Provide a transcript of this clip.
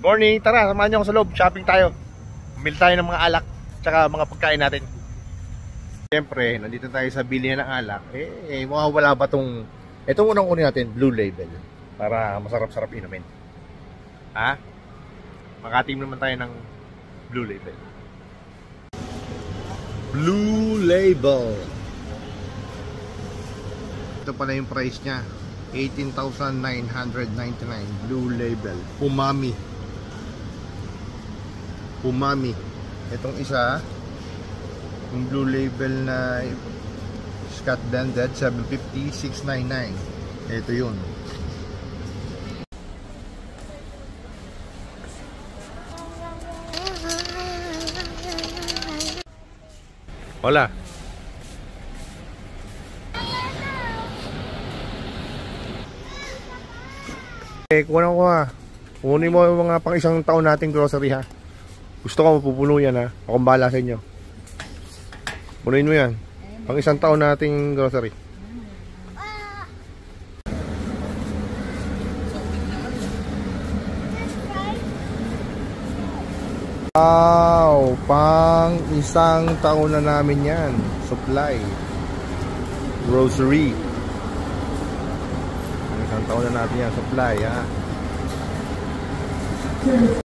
Morning, tara, samahan niyo ako sa loob. Shopping tayo. Bumili tayo ng mga alak tsaka mga pagkain natin. Siyempre, nandito tayo sa bilihan ng alak. Mawawala ba tong... Itong unang kunin natin, Blue Label. Para masarap-sarap inumin. Ha? Makatim naman tayo ng Blue Label. Blue Label. Ito pala yung price niya. 18,999. Blue Label. Umami. Itong isa, yung Blue Label na Scott Blended, 750, 699. Ito yun. Hola. Kunin ko ha. Kunin mo yung mga pang isang taon nating grocery ha. Gusto ko mapupuno yan ha. Akong bahala sa inyo. Punuin mo yan. Pang isang taon nating grocery. Wow! Pang isang taon na namin yan. Supply. Grocery. Pang isang taon na natin yan. Supply ha.